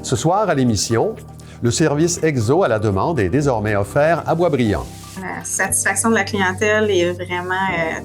Ce soir, à l'émission, le service Exo à la demande est désormais offert à Boisbriand. La satisfaction de la clientèle est vraiment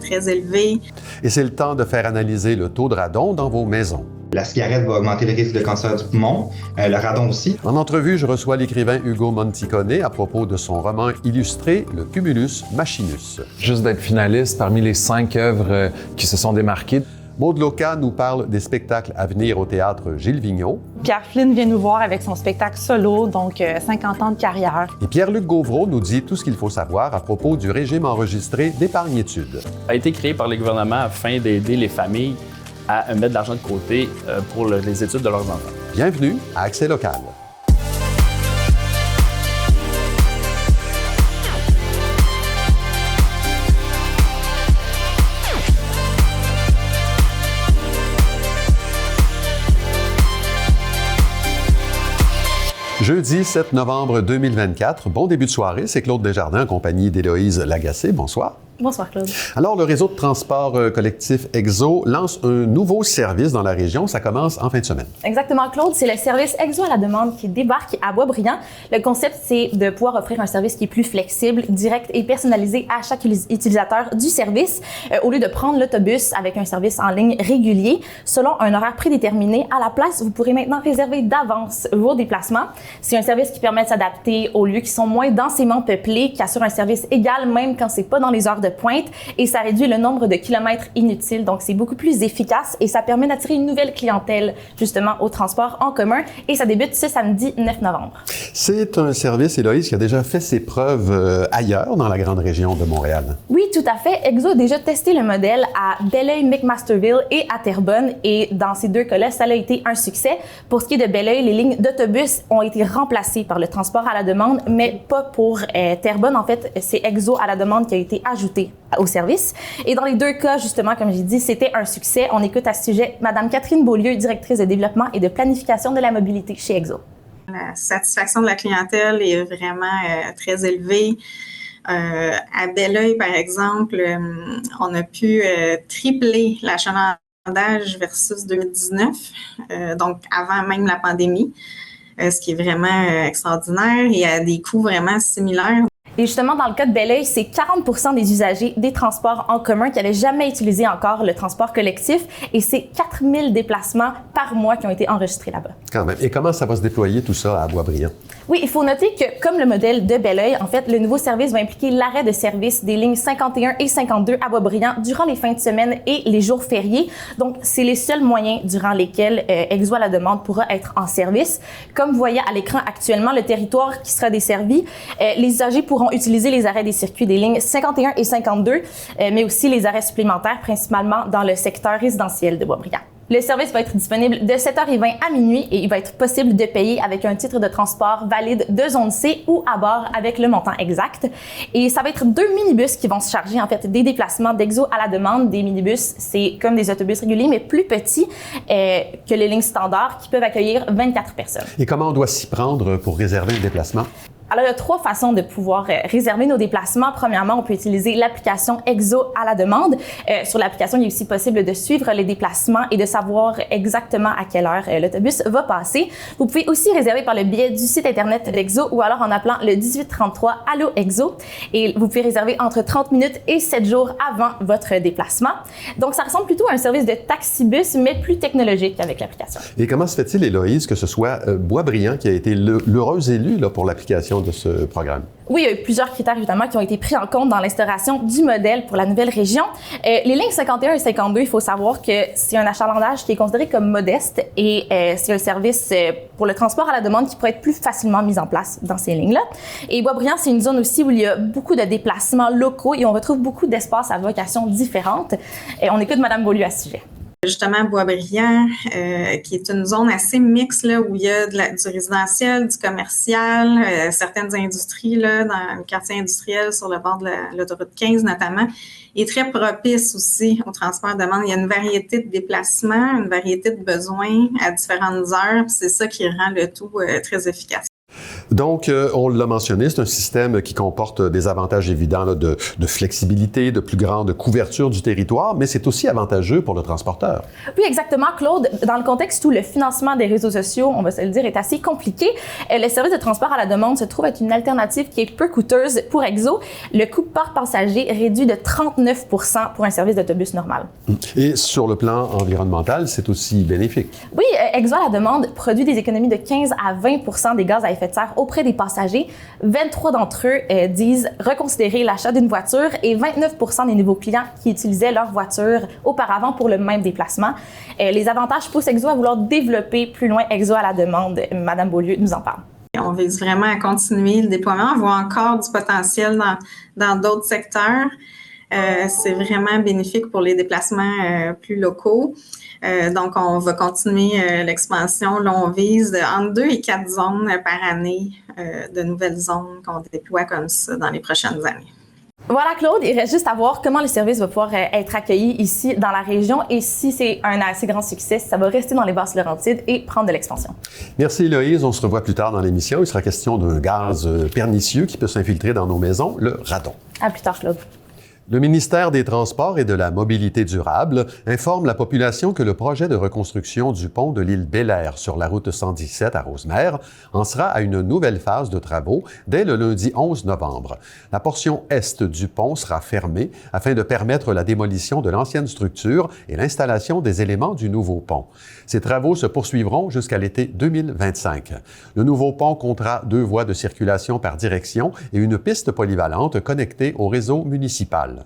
très élevée. Et c'est le temps de faire analyser le taux de radon dans vos maisons. La cigarette va augmenter le risque de cancer du poumon, le radon aussi. En entrevue, je reçois l'écrivain Ugo Monticone à propos de son roman illustré « Le Cumulus Machinus ». Juste d'être finaliste parmi les 5 œuvres qui se sont démarquées. Maude Loca nous parle des spectacles à venir au théâtre Gilles Vigneault. Pierre Flynn vient nous voir avec son spectacle solo, donc 50 ans de carrière. Et Pierre-Luc Gauvreau nous dit tout ce qu'il faut savoir à propos du régime enregistré d'épargne-études. A été créé par les gouvernements afin d'aider les familles à mettre de l'argent de côté pour les études de leurs enfants. Bienvenue à Accès local. Jeudi 7 novembre 2024, bon début de soirée, c'est Claude Desjardins en compagnie d'Éloïse Lagacé. Bonsoir. Bonsoir Claude. Alors, le réseau de transport collectif Exo lance un nouveau service dans la région. Ça commence en fin de semaine. Exactement Claude, c'est le service Exo à la demande qui débarque à Boisbriand. Le concept, c'est de pouvoir offrir un service qui est plus flexible, direct et personnalisé à chaque utilisateur du service. Au lieu de prendre l'autobus avec un service en ligne régulier, selon un horaire prédéterminé, à la place, vous pourrez maintenant réserver d'avance vos déplacements. C'est un service qui permet de s'adapter aux lieux qui sont moins densément peuplés, qui assure un service égal même quand c'est pas dans les heures de pointe, et ça réduit le nombre de kilomètres inutiles. Donc, c'est beaucoup plus efficace et ça permet d'attirer une nouvelle clientèle, justement, au transport en commun. Et ça débute ce samedi 9 novembre. C'est un service, Éloïse, qui a déjà fait ses preuves ailleurs dans la grande région de Montréal. Oui, tout à fait. Exo a déjà testé le modèle à Belleuil, McMasterville et à Terrebonne. Et dans ces deux cas-là, ça a été un succès. Pour ce qui est de Belleuil, les lignes d'autobus ont été remplacées par le transport à la demande, mais pas pour Terrebonne. En fait, c'est Exo à la demande qui a été ajouté au service. Et dans les deux cas, justement, comme j'ai dit, c'était un succès. On écoute à ce sujet Madame Catherine Beaulieu, directrice de développement et de planification de la mobilité chez Exo. La satisfaction de la clientèle est vraiment très élevée. À Belleuil, par exemple, on a pu tripler l'achalandage versus 2019, donc avant même la pandémie, ce qui est vraiment extraordinaire et à des coûts vraiment similaires. Et justement, dans le cas de Belleuil, c'est 40% des usagers des transports en commun qui n'avaient jamais utilisé encore le transport collectif et c'est 4000 déplacements par mois qui ont été enregistrés là-bas. Quand même. Et comment ça va se déployer tout ça à Boisbriand? Oui, il faut noter que, comme le modèle de Belleuil, en fait, le nouveau service va impliquer l'arrêt de service des lignes 51 et 52 à Boisbriand durant les fins de semaine et les jours fériés. Donc, c'est les seuls moyens durant lesquels Exo à la demande pourra être en service. Comme vous voyez à l'écran actuellement, le territoire qui sera desservi, les usagers pourront utiliser les arrêts des circuits des lignes 51 et 52, mais aussi les arrêts supplémentaires, principalement dans le secteur résidentiel de Boisbriand. Le service va être disponible de 7h20 à minuit et il va être possible de payer avec un titre de transport valide de zone C ou à bord avec le montant exact. Et ça va être 2 minibus qui vont se charger en fait des déplacements d'Exo à la demande. Des minibus, c'est comme des autobus réguliers, mais plus petits que les lignes standards qui peuvent accueillir 24 personnes. Et comment on doit s'y prendre pour réserver un déplacement? Alors, il y a 3 façons de pouvoir réserver nos déplacements. Premièrement, on peut utiliser l'application Exo à la demande. Sur l'application, il est aussi possible de suivre les déplacements et de savoir exactement à quelle heure l'autobus va passer. Vous pouvez aussi réserver par le biais du site Internet d'Exo ou alors en appelant le 1833 Allo Exo. Et vous pouvez réserver entre 30 minutes et 7 jours avant votre déplacement. Donc, ça ressemble plutôt à un service de taxibus, mais plus technologique avec l'application. Et comment se fait-il, Éloïse, que ce soit Boisbriand qui a été l'heureux élu là, pour l'application de ce programme? Oui, il y a eu plusieurs critères évidemment qui ont été pris en compte dans l'instauration du modèle pour la nouvelle région. Les lignes 51 et 52, il faut savoir que c'est un achalandage qui est considéré comme modeste et c'est un service pour le transport à la demande qui pourrait être plus facilement mis en place dans ces lignes-là. Et Boisbriand, c'est une zone aussi où il y a beaucoup de déplacements locaux et on retrouve beaucoup d'espaces à vocation différente. Et on écoute Mme Beaulieu à ce sujet. Justement, Boisbriand, qui est une zone assez mixte, là, où il y a du résidentiel, du commercial, certaines industries, là, dans le quartier industriel sur le bord de l'autoroute 15 notamment, est très propice aussi au transport de demande. Il y a une variété de déplacements, une variété de besoins à différentes heures, puis c'est ça qui rend le tout très efficace. Donc, on l'a mentionné, c'est un système qui comporte des avantages évidents là, de flexibilité, de plus grande couverture du territoire, mais c'est aussi avantageux pour le transporteur. Oui, exactement, Claude. Dans le contexte où le financement des réseaux sociaux, on va se le dire, est assez compliqué, le service de transport à la demande se trouve être une alternative qui est peu coûteuse pour Exo. Le coût par passager réduit de 39 % pour un service d'autobus normal. Et sur le plan environnemental, c'est aussi bénéfique. Oui, Exo à la demande produit des économies de 15 à 20 % des gaz à effet de serre auprès des passagers. 23 d'entre eux disent reconsidérer l'achat d'une voiture et 29 % des nouveaux clients qui utilisaient leur voiture auparavant pour le même déplacement. Les avantages poussent Exo à vouloir développer plus loin Exo à la demande. Madame Beaulieu nous en parle. On vise vraiment à continuer le déploiement. On voit encore du potentiel dans d'autres secteurs. C'est vraiment bénéfique pour les déplacements plus locaux. Donc, on va continuer l'expansion. Là, on vise entre 2 et 4 zones par année, de nouvelles zones qu'on déploie comme ça dans les prochaines années. Voilà, Claude, il reste juste à voir comment le service va pouvoir être accueilli ici dans la région et si c'est un assez grand succès, ça va rester dans les Basses-Laurentides et prendre de l'expansion. Merci Héloïse, on se revoit plus tard dans l'émission. Il sera question d'un gaz pernicieux qui peut s'infiltrer dans nos maisons, le radon. À plus tard, Claude. Le ministère des Transports et de la Mobilité durable informe la population que le projet de reconstruction du pont de l'île Bel-Air sur la route 117 à Rosemère en sera à une nouvelle phase de travaux dès le lundi 11 novembre. La portion est du pont sera fermée afin de permettre la démolition de l'ancienne structure et l'installation des éléments du nouveau pont. Ces travaux se poursuivront jusqu'à l'été 2025. Le nouveau pont comptera 2 voies de circulation par direction et une piste polyvalente connectée au réseau municipal.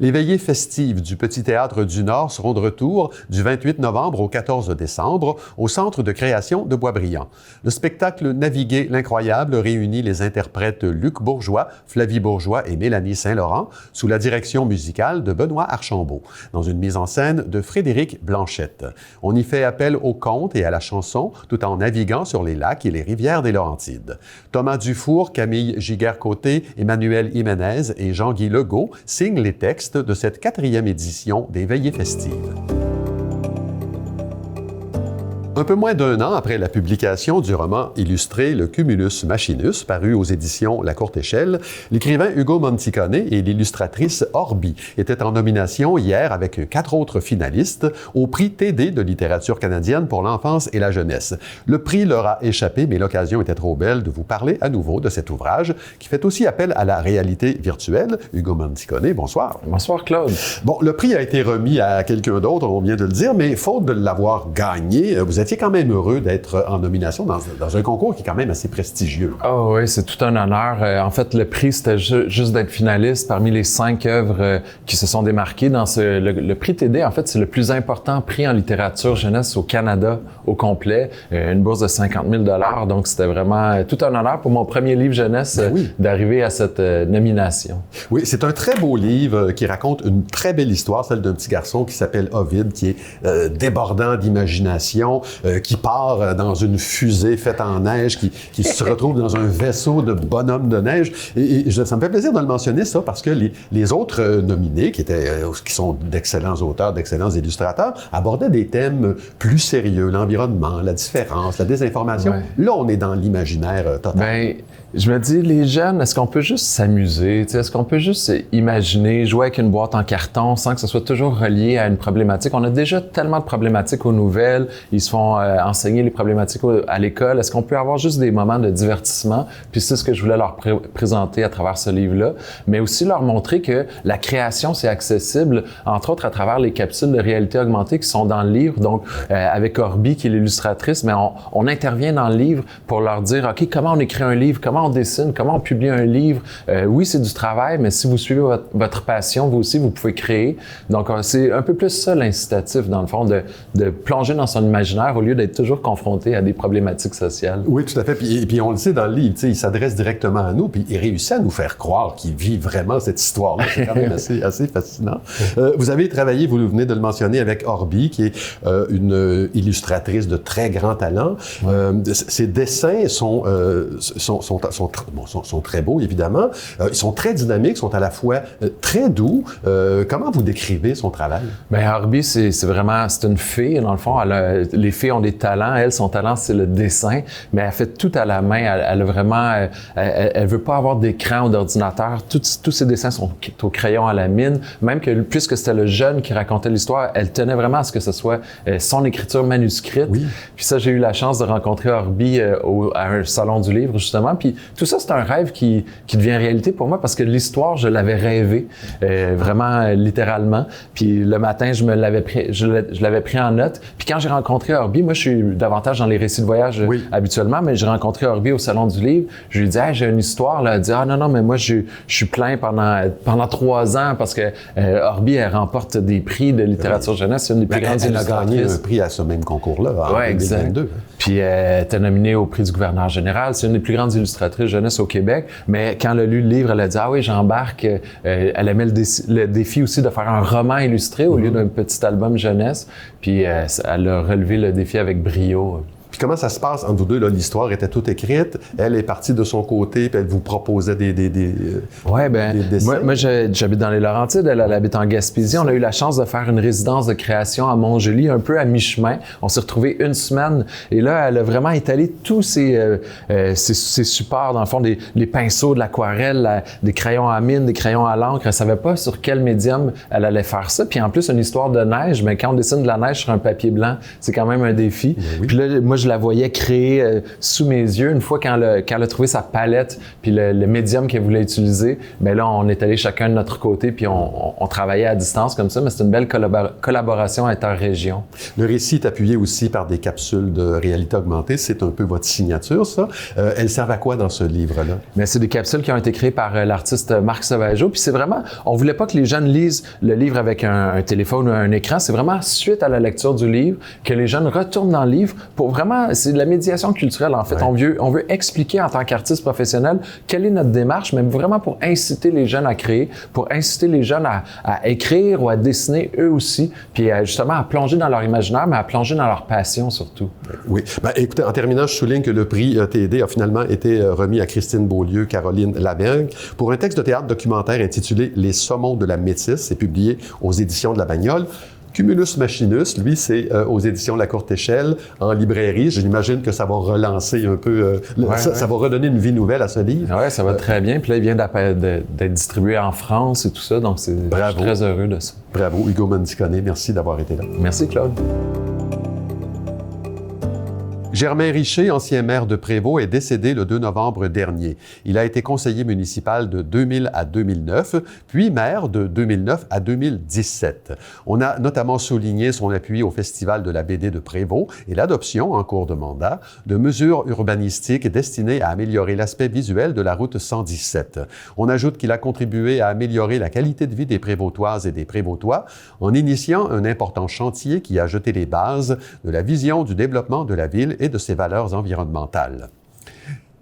Les veillées festives du Petit Théâtre du Nord seront de retour du 28 novembre au 14 décembre au Centre de création de Boisbriand. Le spectacle Naviguer l'incroyable réunit les interprètes Luc Bourgeois, Flavie Bourgeois et Mélanie Saint-Laurent sous la direction musicale de Benoît Archambault, dans une mise en scène de Frédéric Blanchette. On y fait appel au conte et à la chanson tout en naviguant sur les lacs et les rivières des Laurentides. Thomas Dufour, Camille Giguère-Côté, Emmanuel Jiménez et Jean-Guy Legault signent les textes de cette 4e édition des Veillées festives. Un peu moins d'1 an après la publication du roman illustré Le Cumulus Machinus, paru aux éditions La Courte Échelle, l'écrivain Ugo Monticone et l'illustratrice Orbi étaient en nomination hier avec 4 autres finalistes au prix TD de littérature canadienne pour l'enfance et la jeunesse. Le prix leur a échappé, mais l'occasion était trop belle de vous parler à nouveau de cet ouvrage qui fait aussi appel à la réalité virtuelle. Ugo Monticone, bonsoir. Bonsoir, Claude. Bon, le prix a été remis à quelqu'un d'autre, on vient de le dire, mais faute de l'avoir gagné, vous étiez quand même heureux d'être en nomination dans un concours qui est quand même assez prestigieux. Oh oui, c'est tout un honneur. En fait, le prix, c'était juste d'être finaliste parmi les 5 œuvres qui se sont démarquées dans le prix TD. En fait, c'est le plus important prix en littérature jeunesse au Canada au complet. Une bourse de 50 000 $. Donc, c'était vraiment tout un honneur pour mon premier livre jeunesse d'arriver à cette nomination. Oui, c'est un très beau livre qui raconte une très belle histoire, celle d'un petit garçon qui s'appelle Ovide, qui est débordant d'imagination, qui part dans une fusée faite en neige, qui se retrouve dans un vaisseau de bonhomme de neige. Et ça me fait plaisir de le mentionner, ça, parce que les autres nominés, qui sont d'excellents auteurs, d'excellents illustrateurs, abordaient des thèmes plus sérieux, l'environnement, la différence, la désinformation. Ouais. Là, on est dans l'imaginaire total. Ben, je me dis, les jeunes, est-ce qu'on peut juste s'amuser? Est-ce qu'on peut juste imaginer, jouer avec une boîte en carton sans que ce soit toujours relié à une problématique? On a déjà tellement de problématiques aux nouvelles. Ils se font enseigner les problématiques à l'école. Est-ce qu'on peut avoir juste des moments de divertissement? Puis c'est ce que je voulais leur présenter à travers ce livre-là. Mais aussi leur montrer que la création, c'est accessible, entre autres à travers les capsules de réalité augmentée qui sont dans le livre. Donc, avec Orbi, qui est l'illustratrice, mais on intervient dans le livre pour leur dire, OK, comment on écrit un livre? Comment on dessine? Comment on publie un livre? Oui, c'est du travail, mais si vous suivez votre passion, vous aussi, vous pouvez créer. Donc, c'est un peu plus ça l'incitatif, dans le fond, de plonger dans son imaginaire au lieu d'être toujours confronté à des problématiques sociales. Oui, tout à fait. Puis on le sait dans le livre, il s'adresse directement à nous, puis il réussit à nous faire croire qu'il vit vraiment cette histoire-là. C'est quand même assez fascinant. Vous avez travaillé, vous venez de le mentionner, avec Orbi, qui est une illustratrice de très grand talent. Ses dessins sont très beaux, évidemment. Ils sont très dynamiques, sont à la fois très doux. Comment vous décrivez son travail? Bien, Orbi, c'est une fée, dans le fond. Les fées filles ont des talents. Elle, son talent, c'est le dessin, mais elle fait tout à la main. Elle a vraiment... elle veut pas avoir d'écran ou d'ordinateur. Tous ses dessins sont au crayon à la mine. Même que, puisque c'était le jeune qui racontait l'histoire, elle tenait vraiment à ce que ce soit son écriture manuscrite. Oui. Puis ça, j'ai eu la chance de rencontrer Orbi à un salon du livre, justement. Puis tout ça, c'est un rêve qui devient réalité pour moi parce que l'histoire, je l'avais rêvé, vraiment littéralement. Puis le matin, je l'avais pris en note. Puis quand j'ai rencontré Orbi, moi, je suis davantage dans les récits de voyage habituellement, mais j'ai rencontré Orbi au salon du livre. Je lui ai dit, hey, j'ai une histoire. Là. Elle a dit, ah non, mais moi, je suis plein pendant 3 ans parce que Orbi, elle remporte des prix de littérature jeunesse. C'est une des plus grandes illustratrices. Elle a gagné un prix à ce même concours-là en 2022. Exact. Puis elle était nominée au prix du gouverneur général. C'est une des plus grandes illustratrices jeunesse au Québec. Mais quand elle a lu le livre, elle a dit, ah oui, j'embarque. Elle aimait le défi aussi de faire un roman illustré au lieu d'un petit album jeunesse. Puis elle a relevé le défi avec brio. Puis comment ça se passe entre vous deux? Là, l'histoire était toute écrite. Elle est partie de son côté, puis elle vous proposait des dessins. Moi j'habite dans les Laurentides. Elle habite en Gaspésie. On a eu la chance de faire une résidence de création à Montjoly, un peu à mi-chemin. On s'est retrouvés 1 semaine. Et là, elle a vraiment étalé tous ses supports, dans le fond, les pinceaux, de l'aquarelle, des crayons à mine, des crayons à l'encre. Elle savait pas sur quel médium elle allait faire ça. Puis en plus, une histoire de neige. Mais quand on dessine de la neige sur un papier blanc, c'est quand même un défi. Oui. Puis là, moi, je la voyais créer sous mes yeux. Une fois quand elle a trouvé sa palette puis le médium qu'elle voulait utiliser, bien là, on est allé chacun de notre côté puis on travaillait à distance comme ça, mais c'est une belle collaboration interrégion. Le récit est appuyé aussi par des capsules de réalité augmentée. C'est un peu votre signature, ça. Elles servent à quoi dans ce livre-là? Mais c'est des capsules qui ont été créées par l'artiste Marc Sauvageau. Puis c'est vraiment... On voulait pas que les jeunes lisent le livre avec un téléphone ou un écran. C'est vraiment suite à la lecture du livre que les jeunes retournent dans le livre pour vraiment... C'est de la médiation culturelle, en fait. Ouais. On veut expliquer en tant qu'artiste professionnel quelle est notre démarche, mais vraiment pour inciter les jeunes à créer, pour inciter les jeunes à écrire ou à dessiner eux aussi, puis justement à plonger dans leur imaginaire, mais à plonger dans leur passion surtout. Oui. Ben, écoutez, en terminant, je souligne que le prix TD a finalement été remis à Christine Beaulieu, Caroline Laberge, pour un texte de théâtre documentaire intitulé « Les saumons de la métisse ». C'est publié aux éditions de La Bagnole. Cumulus Machinus, lui, c'est aux éditions La Courte Échelle, en librairie. J'imagine que ça va relancer un peu, ça va redonner une vie nouvelle à ce livre. Oui, ça va très bien. Puis là, il vient d'être distribué en France et tout ça, donc je suis très heureux de ça. Bravo, Hugo Mandicone, merci d'avoir été là. Merci, Claude. Germain Richer, ancien maire de Prévost, est décédé le 2 novembre dernier. Il a été conseiller municipal de 2000 à 2009, puis maire de 2009 à 2017. On a notamment souligné son appui au Festival de la BD de Prévost et l'adoption, en cours de mandat, de mesures urbanistiques destinées à améliorer l'aspect visuel de la route 117. On ajoute qu'il a contribué à améliorer la qualité de vie des Prévostoises et des Prévostois en initiant un important chantier qui a jeté les bases de la vision du développement de la ville et de ses valeurs environnementales.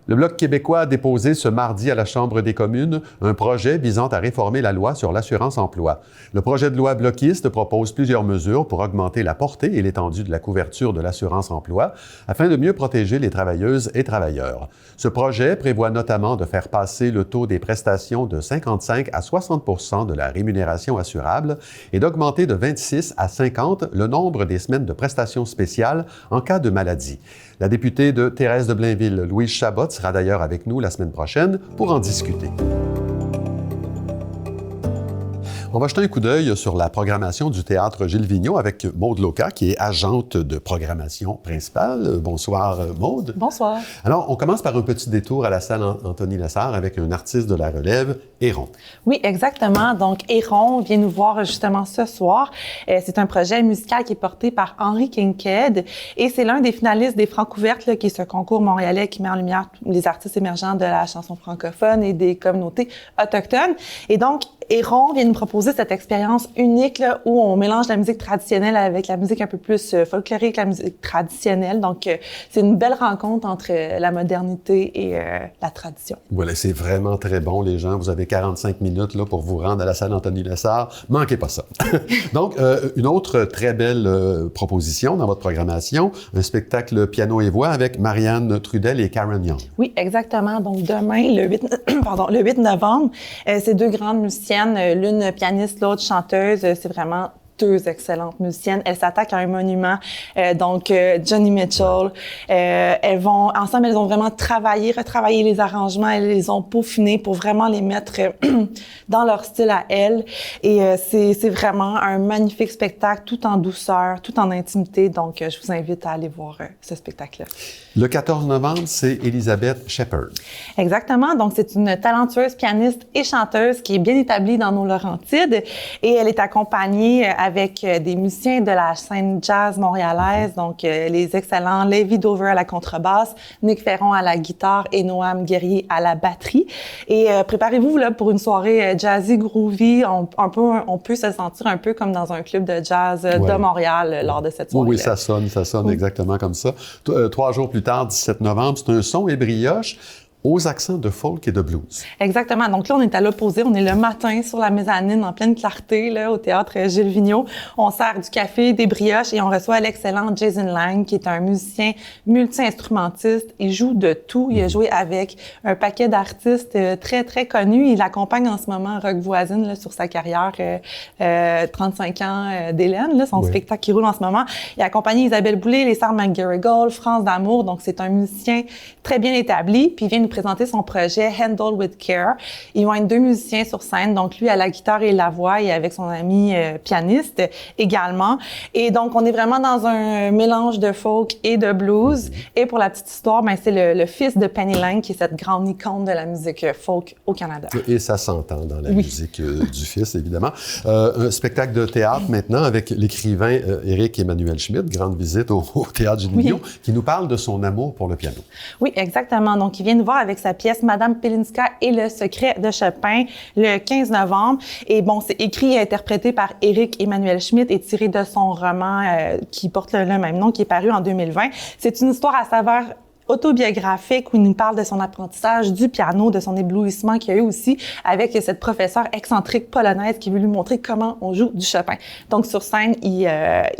Le Bloc québécois a déposé ce mardi à la Chambre des communes un projet visant à réformer la loi sur l'assurance-emploi. Le projet de loi bloquiste propose plusieurs mesures pour augmenter la portée et l'étendue de la couverture de l'assurance-emploi afin de mieux protéger les travailleuses et travailleurs. Ce projet prévoit notamment de faire passer le taux des prestations de 55 à 60 % de la rémunération assurable et d'augmenter de 26 à 50 le nombre des semaines de prestations spéciales en cas de maladie. La députée de Thérèse de Blainville, Louise Chabot, sera d'ailleurs avec nous la semaine prochaine pour en discuter. On va jeter un coup d'œil sur la programmation du Théâtre Gilles Vigneault avec Maude Loca, qui est agente de programmation principale. Bonsoir, Maude. Bonsoir. Alors, on commence par un petit détour à la salle Anthony Lessard avec un artiste de la relève, Héron. Oui, exactement. Donc, Héron vient nous voir justement ce soir. C'est un projet musical qui est porté par Henri Kinked et c'est l'un des finalistes des Francouvertes, là, qui est ce concours montréalais qui met en lumière les artistes émergents de la chanson francophone et des communautés autochtones. Et donc, Héron vient nous proposer cette expérience unique là, où on mélange la musique traditionnelle avec la musique un peu plus folklorique, la musique traditionnelle. Donc, c'est une belle rencontre entre la modernité et la tradition. Voilà, c'est vraiment très bon, les gens. Vous avez 45 minutes là, pour vous rendre à la salle Anthony Lessard. Manquez pas ça. Donc, une autre très belle proposition dans votre programmation, un spectacle piano et voix avec Marianne Trudel et Karen Young. Oui, exactement. Donc, demain, le 8 novembre, c'est deux grandes musiciennes, l'une pianiste, l'autre chanteuse. C'est vraiment deux excellentes musiciennes. Elles s'attaquent à un monument, Johnny Mitchell. Elles ont vraiment retravaillé les arrangements, elles les ont peaufinés pour vraiment les mettre dans leur style à elles. Et c'est vraiment un magnifique spectacle, tout en douceur, tout en intimité. Donc, je vous invite à aller voir ce spectacle-là. Le 14 novembre, c'est Elizabeth Shepard. Exactement. Donc, c'est une talentueuse pianiste et chanteuse qui est bien établie dans nos Laurentides et elle est accompagnée avec des musiciens de la scène jazz montréalaise, donc les excellents Levi Dover à la contrebasse, Nick Ferron à la guitare et Noam Guerrier à la batterie. Et préparez-vous là pour une soirée jazzy, groovy. On peut se sentir un peu comme dans un club de jazz de Montréal lors de cette soirée. Oui, ça sonne exactement comme ça. 3 jours plus tard, 17 novembre, c'est un son et brioche aux accents de folk et de blues. Exactement. Donc là, on est à l'opposé. On est le matin sur la mezzanine, en pleine clarté, là, au théâtre Gilles Vigneault. On sert du café, des brioches et on reçoit l'excellent Jason Lang, qui est un musicien multi-instrumentiste. Il joue de tout. Il a joué avec un paquet d'artistes très, très connus. Il accompagne en ce moment Rock Voisine là, sur sa carrière 35 ans d'Hélène, là, son spectacle qui roule en ce moment. Il a accompagné Isabelle Boulay, les Sœurs McGarrigle, France d'Amour. Donc, c'est un musicien très bien établi. Puis, il vient nous présenter son projet Handle with Care. Ils vont être 2 musiciens sur scène, donc lui à la guitare et la voix et avec son ami pianiste également. Et donc, on est vraiment dans un mélange de folk et de blues. Et pour la petite histoire, c'est le fils de Penny Lang, qui est cette grande icône de la musique folk au Canada. Et ça s'entend dans la musique du fils, évidemment. Un spectacle de théâtre maintenant avec l'écrivain Éric Emmanuel Schmitt, grande visite au Théâtre Gilles Vigneault, qui nous parle de son amour pour le piano. Oui, exactement. Donc, il vient nous voir avec sa pièce Madame Pelinska et le secret de Chopin le 15 novembre. Et bon, c'est écrit et interprété par Éric Emmanuel Schmitt et tiré de son roman qui porte le même nom, qui est paru en 2020. C'est une histoire à saveur autobiographique où il nous parle de son apprentissage du piano, de son éblouissement qu'il y a eu aussi avec cette professeure excentrique polonaise qui veut lui montrer comment on joue du Chopin. Donc, sur scène, il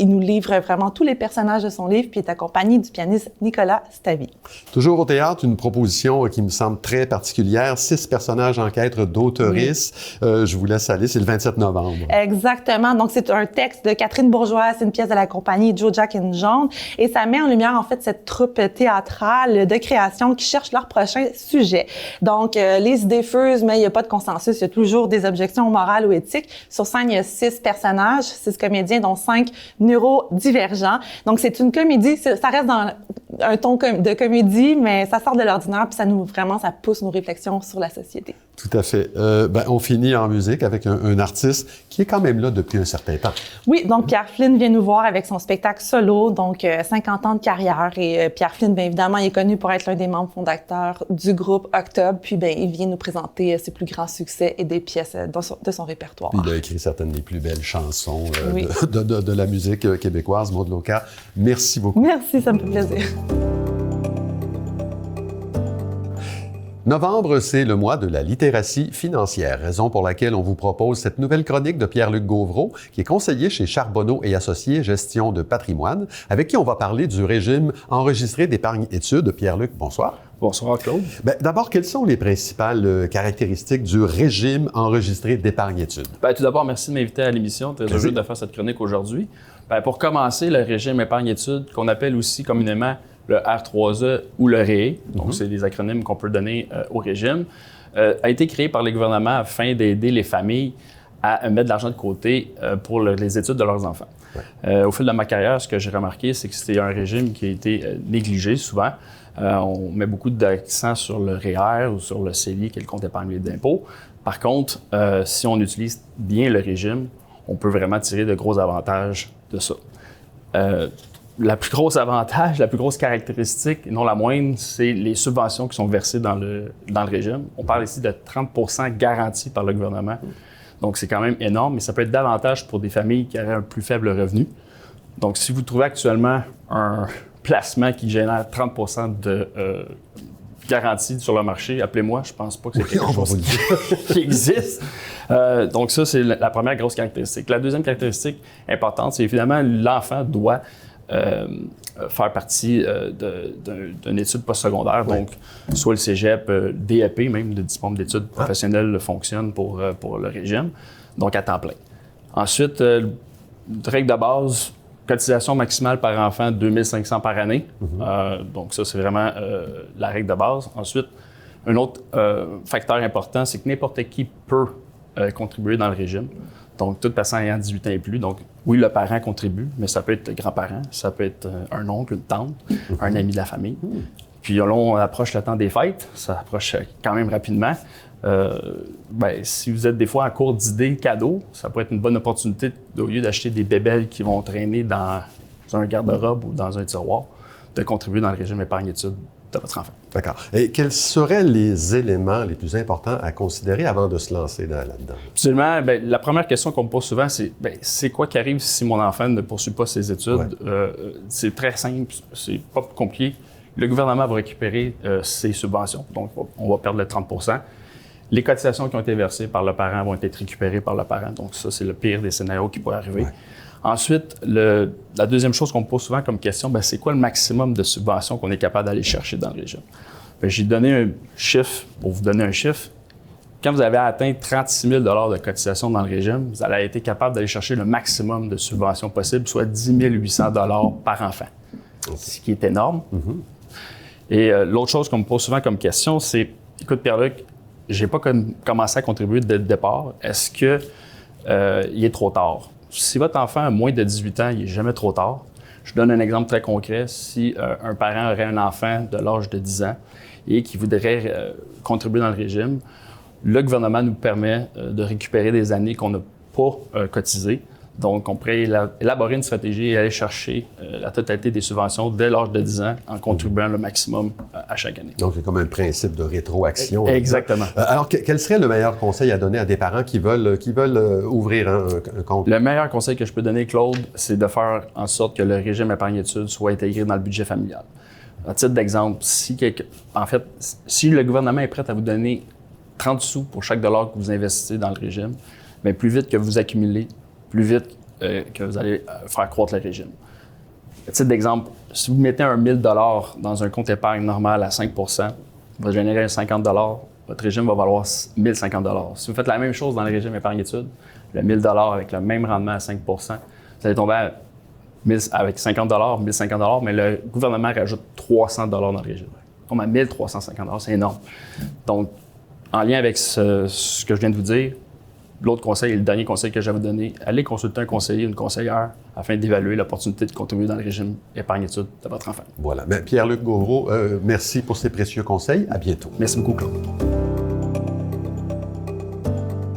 nous livre vraiment tous les personnages de son livre puis il est accompagné du pianiste Nicolas Stavy. Toujours au théâtre, une proposition qui me semble très particulière. 6 personnages en quête d'auteurisme. Je vous laisse aller, c'est le 27 novembre. Exactement. Donc, c'est un texte de Catherine Bourgeois, c'est une pièce de la compagnie Joe Jack and John et ça met en lumière, en fait, cette troupe théâtrale de création qui cherchent leur prochain sujet. Donc, les idées fusent, mais il n'y a pas de consensus. Il y a toujours des objections morales ou éthiques. Sur scène, il y a 6 personnages, 6 comédiens, dont 5 neurodivergents. Donc, c'est une comédie. Ça reste dans un ton de comédie, mais ça sort de l'ordinaire, puis ça pousse nos réflexions sur la société. Tout à fait. On finit en musique avec un artiste qui est quand même là depuis un certain temps. Oui, donc Pierre Flynn vient nous voir avec son spectacle solo, donc 50 ans de carrière. Et Pierre Flynn, bien évidemment, il est connu pour être l'un des membres fondateurs du groupe Octobre. Puis, il vient nous présenter ses plus grands succès et des pièces de son répertoire. Puis il a écrit certaines des plus belles chansons de la musique québécoise. Maud Loca, merci beaucoup. Merci, ça me fait plaisir. Novembre, c'est le mois de la littératie financière, raison pour laquelle on vous propose cette nouvelle chronique de Pierre-Luc Gauvreau, qui est conseiller chez Charbonneau et Associés Gestion de patrimoine, avec qui on va parler du régime enregistré d'épargne-études. Pierre-Luc, bonsoir. Bonsoir, Claude. D'abord, quelles sont les principales caractéristiques du régime enregistré d'épargne-études? Tout d'abord, merci de m'inviter à l'émission. Très heureux de faire cette chronique aujourd'hui. Pour commencer, le régime épargne-études, qu'on appelle aussi communément le R3E ou le REE, donc c'est des acronymes qu'on peut donner au régime, a été créé par les gouvernements afin d'aider les familles à mettre de l'argent de côté pour les études de leurs enfants. Au fil de ma carrière, ce que j'ai remarqué, c'est que c'est un régime qui a été négligé souvent. On met beaucoup d'accent sur le REER ou sur le CELI, qui est le compte épargne d'impôt. Par contre, si on utilise bien le régime, on peut vraiment tirer de gros avantages de ça. La plus grosse avantage, la plus grosse caractéristique, et non la moindre, c'est les subventions qui sont versées dans le régime. On parle ici de 30 % garantis par le gouvernement. Donc, c'est quand même énorme, mais ça peut être davantage pour des familles qui auraient un plus faible revenu. Donc, si vous trouvez actuellement un placement qui génère 30 % de garantie sur le marché, appelez-moi. Je pense pas que c'est quelque chose qui existe. Donc, ça, c'est la première grosse caractéristique. La deuxième caractéristique importante, c'est évidemment l'enfant doit faire partie d'une étude postsecondaire, donc soit le cégep, DEP, même le diplôme d'études professionnelles fonctionne pour le régime, donc à temps plein. Ensuite, règle de base, cotisation maximale par enfant, 2500 par année. Donc ça, c'est vraiment la règle de base. Ensuite, un autre facteur important, c'est que n'importe qui peut contribuer dans le régime. Donc, toute personne ayant 18 ans et plus. Donc, oui, le parent contribue, mais ça peut être le grand-parent, ça peut être un oncle, une tante, un ami de la famille. Puis là, on approche le temps des fêtes, ça approche quand même rapidement. Si vous êtes des fois en cours d'idées cadeaux, ça peut être une bonne opportunité, au lieu d'acheter des bébelles qui vont traîner dans un garde-robe ou dans un tiroir, de contribuer dans le régime épargne-études de votre enfant. D'accord. Et quels seraient les éléments les plus importants à considérer avant de se lancer là-dedans? Absolument. La première question qu'on me pose souvent, c'est quoi qui arrive si mon enfant ne poursuit pas ses études? Ouais. C'est très simple, c'est pas compliqué. Le gouvernement va récupérer ses subventions, donc on va perdre le 30 %. Les cotisations qui ont été versées par le parent vont être récupérées par le parent, donc ça, c'est le pire des scénarios qui pourrait arriver. Ouais. Ensuite, la deuxième chose qu'on me pose souvent comme question, c'est quoi le maximum de subventions qu'on est capable d'aller chercher dans le régime? J'ai donné un chiffre, pour vous donner un chiffre. Quand vous avez atteint 36 000 $ de cotisation dans le régime, vous allez être capable d'aller chercher le maximum de subventions possible, soit 10 800 $ par enfant, ce qui est énorme. Et l'autre chose qu'on me pose souvent comme question, c'est, écoute Pierre-Luc, j'ai pas commencé à contribuer dès le départ. Est-ce que il est trop tard? Si votre enfant a moins de 18 ans, il n'est jamais trop tard. Je donne un exemple très concret. Si un parent aurait un enfant de l'âge de 10 ans et qui voudrait contribuer dans le régime, le gouvernement nous permet de récupérer des années qu'on n'a pas cotisées. Donc, on pourrait élaborer une stratégie et aller chercher la totalité des subventions dès l'âge de 10 ans en contribuant le maximum à chaque année. Donc, c'est comme un principe de rétroaction. Exactement. Alors, quel serait le meilleur conseil à donner à des parents qui veulent ouvrir un compte? Le meilleur conseil que je peux donner, Claude, c'est de faire en sorte que le régime épargne-études soit intégré dans le budget familial. À titre d'exemple, si le gouvernement est prêt à vous donner 30 sous pour chaque dollar que vous investissez dans le régime, bien, plus vite que vous accumulez, plus vite que vous allez faire croître le régime. À titre d'exemple, si vous mettez un 1 000 $ dans un compte épargne normal à 5 %, va générer 50 $, votre régime va valoir 1 050 $. Si vous faites la même chose dans le régime épargne-études, le 1 000 $ avec le même rendement à 5 % vous allez tomber avec 50 $, 1 050 $, mais le gouvernement rajoute 300 $ dans le régime. On tombe à 1 350 $, c'est énorme. Donc, en lien avec ce que je viens de vous dire, l'autre conseil et le dernier conseil que j'avais donné, allez consulter un conseiller ou une conseillère afin d'évaluer l'opportunité de contribuer dans le régime épargne-études de votre enfant. Voilà. Bien, Pierre-Luc Gauvreau, merci pour ces précieux conseils. À bientôt. Merci beaucoup, Claude.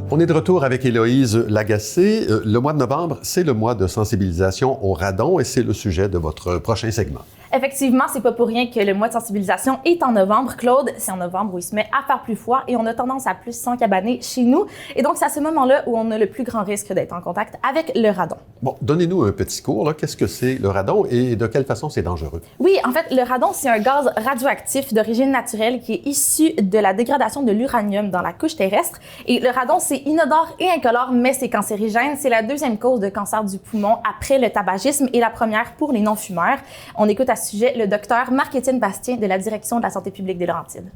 On est de retour avec Héloïse Lagacé. Le mois de novembre, c'est le mois de sensibilisation au radon et c'est le sujet de votre prochain segment. Effectivement, c'est pas pour rien que le mois de sensibilisation est en novembre. Claude, c'est en novembre où il se met à faire plus froid et on a tendance à plus s'encabaner chez nous. Et donc, c'est à ce moment-là où on a le plus grand risque d'être en contact avec le radon. Bon, donnez-nous un petit cours, là. Qu'est-ce que c'est le radon et de quelle façon c'est dangereux? Oui, en fait, le radon, c'est un gaz radioactif d'origine naturelle qui est issu de la dégradation de l'uranium dans la couche terrestre. Et le radon, c'est inodore et incolore, mais c'est cancérigène. C'est la deuxième cause de cancer du poumon après le tabagisme et la première pour les non-fumeurs. On écoute à ce sujet le docteur Marc-Étienne Bastien de la Direction de la santé publique des Laurentides.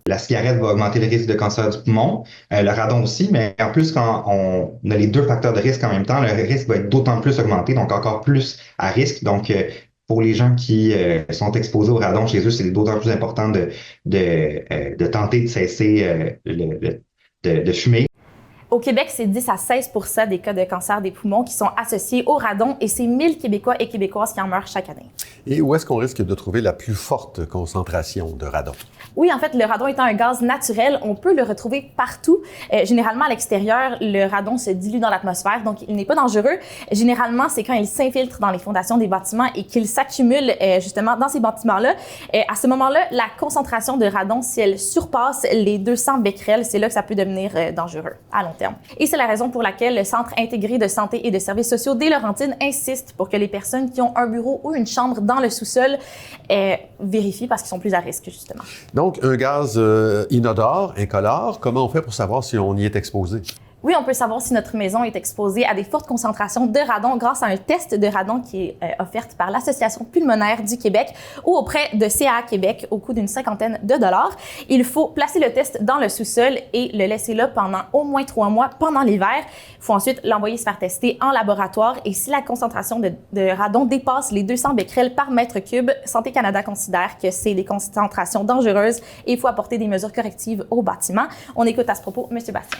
La cigarette va augmenter le risque de cancer du poumon, le radon aussi, mais en plus, quand on a les deux facteurs de risque en même temps, le risque va être d'autant plus augmenté, donc encore plus à risque. Donc, pour les gens qui sont exposés au radon chez eux, c'est d'autant plus important de tenter de cesser de fumer. Au Québec, c'est 10 à 16 % des cas de cancer des poumons qui sont associés au radon et c'est 1 000 Québécois et Québécoises qui en meurent chaque année. Et où est-ce qu'on risque de trouver la plus forte concentration de radon? Oui, en fait, le radon étant un gaz naturel, on peut le retrouver partout. Généralement, à l'extérieur, le radon se dilue dans l'atmosphère, donc il n'est pas dangereux. Généralement, c'est quand il s'infiltre dans les fondations des bâtiments et qu'il s'accumule justement dans ces bâtiments-là. À ce moment-là, la concentration de radon, si elle surpasse les 200 becquerels, c'est là que ça peut devenir dangereux à long terme. Et c'est la raison pour laquelle le Centre intégré de santé et de services sociaux des Laurentides insiste pour que les personnes qui ont un bureau ou une chambre dans le sous-sol vérifient parce qu'ils sont plus à risque, justement. Donc, un gaz inodore, incolore, comment on fait pour savoir si on y est exposé? Oui, on peut savoir si notre maison est exposée à des fortes concentrations de radon grâce à un test de radon qui est offert par l'Association pulmonaire du Québec ou auprès de CA Québec au coût d'une $50. Il faut placer le test dans le sous-sol et le laisser là pendant au moins 3 mois pendant l'hiver. Il faut ensuite l'envoyer se faire tester en laboratoire et si la concentration de radon dépasse les 200 becquerels par mètre cube, Santé Canada considère que c'est des concentrations dangereuses et il faut apporter des mesures correctives au bâtiment. On écoute à ce propos M. Bastien.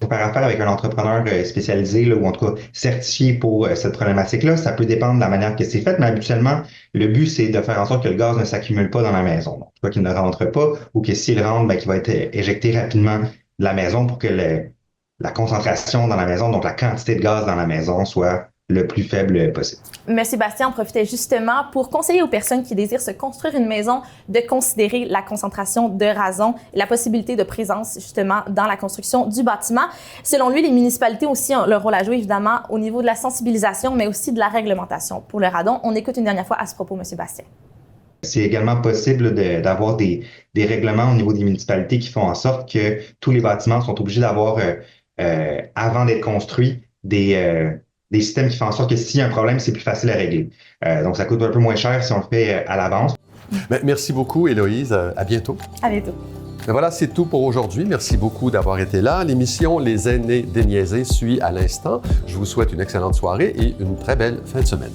Faire affaire avec un entrepreneur spécialisé là, ou en tout cas certifié pour cette problématique-là, ça peut dépendre de la manière que c'est fait, mais habituellement, le but, c'est de faire en sorte que le gaz ne s'accumule pas dans la maison. Donc, soit qu'il ne rentre pas ou que s'il rentre, ben, qu'il va être éjecté rapidement de la maison pour que la concentration dans la maison, donc la quantité de gaz dans la maison, soit le plus faible possible. Monsieur Bastien en profitait justement pour conseiller aux personnes qui désirent se construire une maison de considérer la concentration de radon, la possibilité de présence justement dans la construction du bâtiment. Selon lui, les municipalités aussi ont leur rôle à jouer évidemment au niveau de la sensibilisation, mais aussi de la réglementation pour le radon. On écoute une dernière fois à ce propos Monsieur Bastien. C'est également possible d'avoir des règlements au niveau des municipalités qui font en sorte que tous les bâtiments sont obligés d'avoir, avant d'être construits, des systèmes qui font en sorte que s'il y a un problème, c'est plus facile à régler. Donc, ça coûte un peu moins cher si on le fait à l'avance. Merci beaucoup, Héloïse. À bientôt. À bientôt. Voilà, c'est tout pour aujourd'hui. Merci beaucoup d'avoir été là. L'émission Les Aînés déniaisés suit à l'instant. Je vous souhaite une excellente soirée et une très belle fin de semaine.